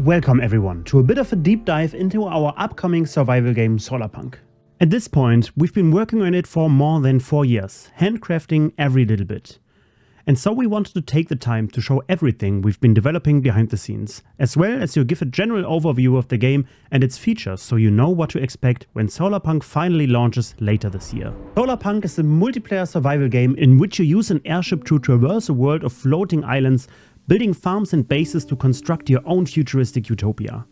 And welcome everyone to a bit of a deep dive into our upcoming survival game Solarpunk. At this point, we've been working on it for more than 4 years, handcrafting every little bit. And so we wanted to take the time to show everything we've been developing behind the scenes, as well as to give a general overview of the game and its features so you know what to expect when Solarpunk finally launches later this year. Solarpunk is a multiplayer survival game in which you use an airship to traverse a world of floating islands, building farms and bases to construct your own futuristic utopia.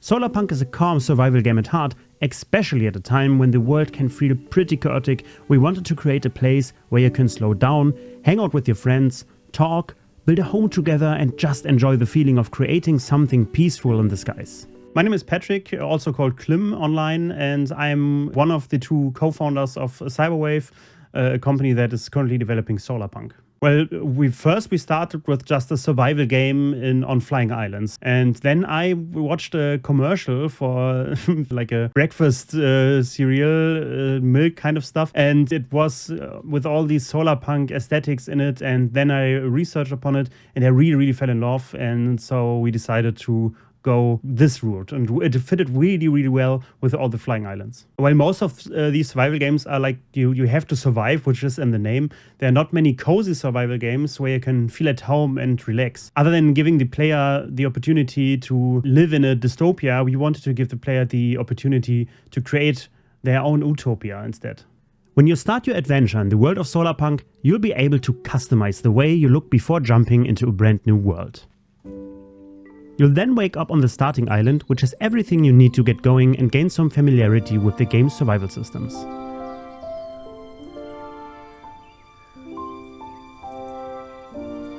Solarpunk is a calm survival game at heart, especially at a time when the world can feel pretty chaotic. We wanted to create a place where you can slow down, hang out with your friends, talk, build a home together and just enjoy the feeling of creating something peaceful in the skies. My name is Patrick, also called Klim online, and I'm one of the 2 co-founders of Cyberwave, a company that is currently developing Solarpunk. Well, we started with just a survival game on flying islands, and then I watched a commercial for like a breakfast cereal, milk kind of stuff, and it was with all these Solarpunk aesthetics in it, and then I researched upon it and I really fell in love, and so we decided to go this route, and it fitted really well with all the flying islands. While most of these survival games are like you have to survive, which is in the name, there are not many cozy survival games where you can feel at home and relax. Other than giving the player the opportunity to live in a dystopia, we wanted to give the player the opportunity to create their own utopia instead. When you start your adventure in the world of Solarpunk, you'll be able to customize the way you look before jumping into a brand new world. You'll then wake up on the starting island, which has everything you need to get going and gain some familiarity with the game's survival systems.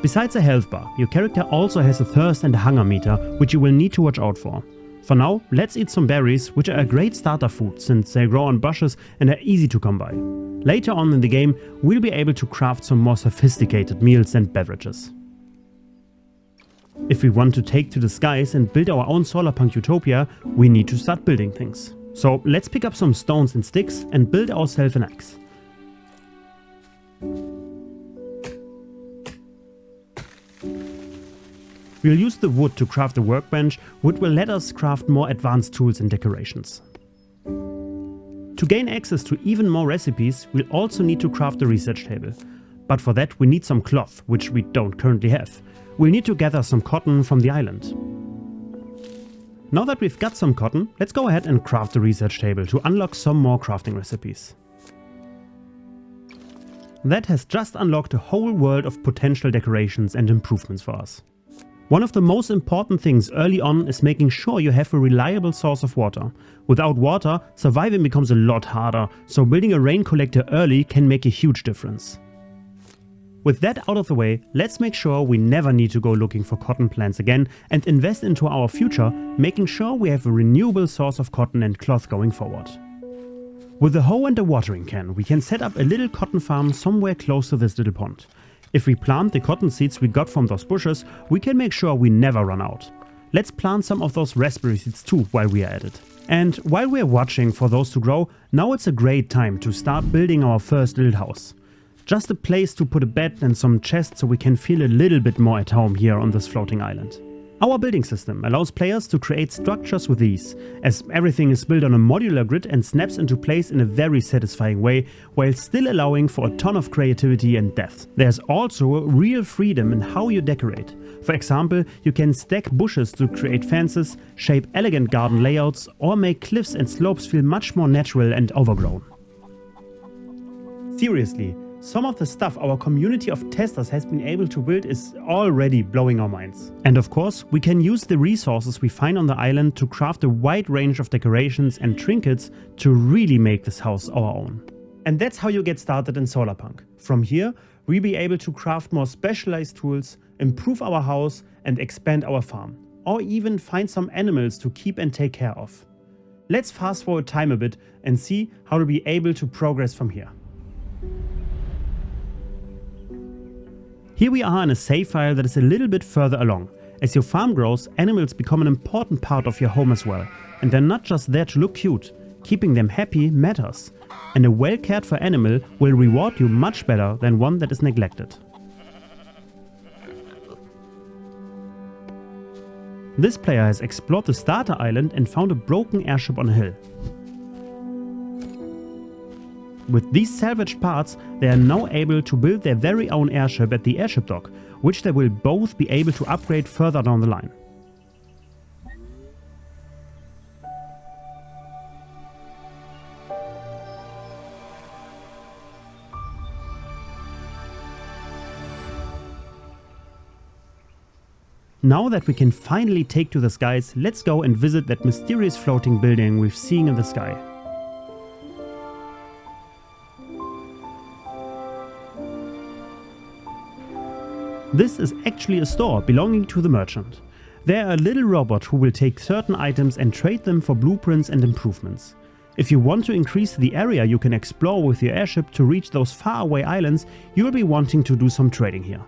Besides a health bar, your character also has a thirst and a hunger meter, which you will need to watch out for. For now, let's eat some berries, which are a great starter food since they grow on bushes and are easy to come by. Later on in the game, we'll be able to craft some more sophisticated meals and beverages. If we want to take to the skies and build our own Solarpunk utopia, we need to start building things. So let's pick up some stones and sticks and build ourselves an axe. We'll use the wood to craft a workbench, which will let us craft more advanced tools and decorations. To gain access to even more recipes, we'll also need to craft a research table. But for that we need some cloth, which we don't currently have. We'll need to gather some cotton from the island. Now that we've got some cotton, let's go ahead and craft a research table to unlock some more crafting recipes. That has just unlocked a whole world of potential decorations and improvements for us. One of the most important things early on is making sure you have a reliable source of water. Without water, surviving becomes a lot harder, so building a rain collector early can make a huge difference. With that out of the way, let's make sure we never need to go looking for cotton plants again and invest into our future, making sure we have a renewable source of cotton and cloth going forward. With a hoe and a watering can, we can set up a little cotton farm somewhere close to this little pond. If we plant the cotton seeds we got from those bushes, we can make sure we never run out. Let's plant some of those raspberry seeds too while we are at it. And while we are watching for those to grow, now it's a great time to start building our first little house. Just a place to put a bed and some chests so we can feel a little bit more at home here on this floating island. Our building system allows players to create structures with ease, as everything is built on a modular grid and snaps into place in a very satisfying way, while still allowing for a ton of creativity and depth. There's also real freedom in how you decorate. For example, you can stack bushes to create fences, shape elegant garden layouts, or make cliffs and slopes feel much more natural and overgrown. Seriously, some of the stuff our community of testers has been able to build is already blowing our minds. And of course, we can use the resources we find on the island to craft a wide range of decorations and trinkets to really make this house our own. And that's how you get started in Solarpunk. From here, we'll be able to craft more specialized tools, improve our house and expand our farm, or even find some animals to keep and take care of. Let's fast forward time a bit and see how to be able to progress from here. Here we are in a save file that is a little bit further along. As your farm grows, animals become an important part of your home as well. And they're not just there to look cute. Keeping them happy matters. And a well cared for animal will reward you much better than one that is neglected. This player has explored the starter island and found a broken airship on a hill. With these salvaged parts, they are now able to build their very own airship at the airship dock, which they will both be able to upgrade further down the line. Now that we can finally take to the skies, let's go and visit that mysterious floating building we've seen in the sky. This is actually a store belonging to the merchant. They are a little robot who will take certain items and trade them for blueprints and improvements. If you want to increase the area you can explore with your airship to reach those faraway islands, you will be wanting to do some trading here.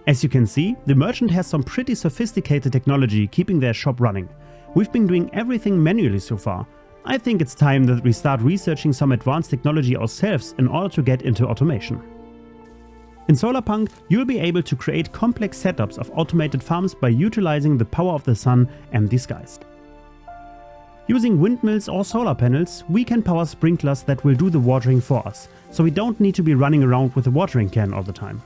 As you can see, the merchant has some pretty sophisticated technology keeping their shop running. We've been doing everything manually so far. I think it's time that we start researching some advanced technology ourselves in order to get into automation. In Solarpunk, you'll be able to create complex setups of automated farms by utilizing the power of the sun and the skies. Using windmills or solar panels, we can power sprinklers that will do the watering for us, so we don't need to be running around with a watering can all the time.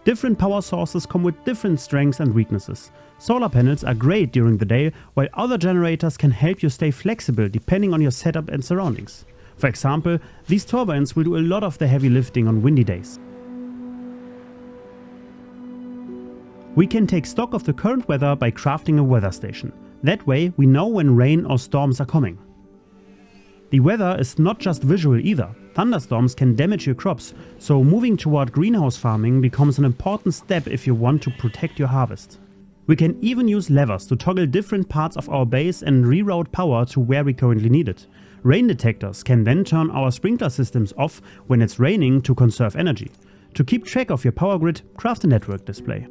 Different power sources come with different strengths and weaknesses. Solar panels are great during the day, while other generators can help you stay flexible depending on your setup and surroundings. For example, these turbines will do a lot of the heavy lifting on windy days. We can take stock of the current weather by crafting a weather station. That way we know when rain or storms are coming. The weather is not just visual either. Thunderstorms can damage your crops, so moving toward greenhouse farming becomes an important step if you want to protect your harvest. We can even use levers to toggle different parts of our base and reroute power to where we currently need it. Rain detectors can then turn our sprinkler systems off when it's raining to conserve energy. To keep track of your power grid, craft a network display.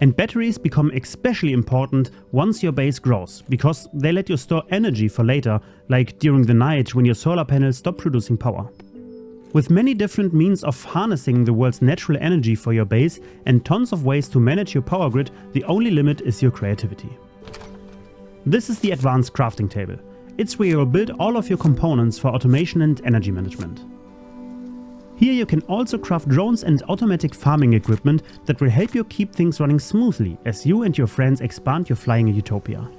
And batteries become especially important once your base grows, because they let you store energy for later, like during the night when your solar panels stop producing power. With many different means of harnessing the world's natural energy for your base and tons of ways to manage your power grid, the only limit is your creativity. This is the advanced crafting table. It's where you'll build all of your components for automation and energy management. Here you can also craft drones and automatic farming equipment that will help you keep things running smoothly as you and your friends expand your flying utopia.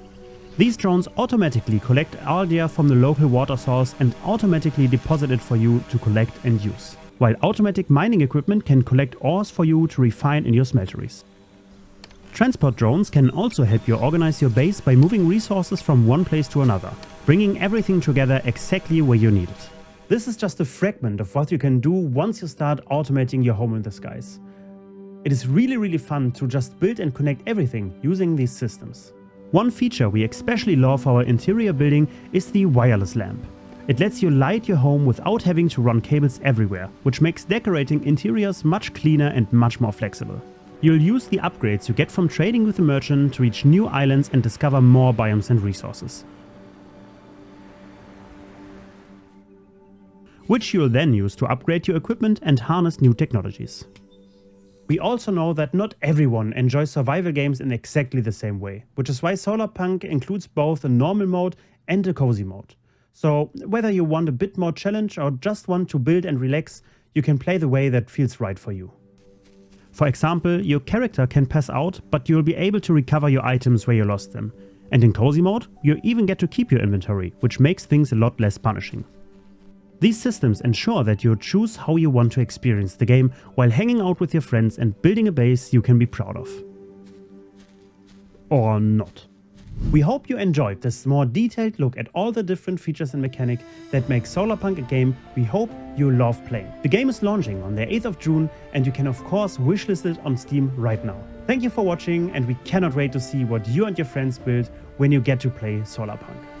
These drones automatically collect Algae from the local water source and automatically deposit it for you to collect and use, while automatic mining equipment can collect ores for you to refine in your smelteries. Transport drones can also help you organize your base by moving resources from one place to another, bringing everything together exactly where you need it. This is just a fragment of what you can do once you start automating your home in the skies. It is really fun to just build and connect everything using these systems. One feature we especially love for our interior building is the wireless lamp. It lets you light your home without having to run cables everywhere, which makes decorating interiors much cleaner and much more flexible. You'll use the upgrades you get from trading with the merchant to reach new islands and discover more biomes and resources, which you'll then use to upgrade your equipment and harness new technologies. We also know that not everyone enjoys survival games in exactly the same way, which is why Solarpunk includes both a normal mode and a cozy mode. So whether you want a bit more challenge or just want to build and relax, you can play the way that feels right for you. For example, your character can pass out, but you'll be able to recover your items where you lost them. And in cozy mode, you even get to keep your inventory, which makes things a lot less punishing. These systems ensure that you choose how you want to experience the game while hanging out with your friends and building a base you can be proud of. Or not. We hope you enjoyed this more detailed look at all the different features and mechanics that make Solarpunk a game we hope you love playing. The game is launching on the 8th of June and you can of course wishlist it on Steam right now. Thank you for watching and we cannot wait to see what you and your friends build when you get to play Solarpunk.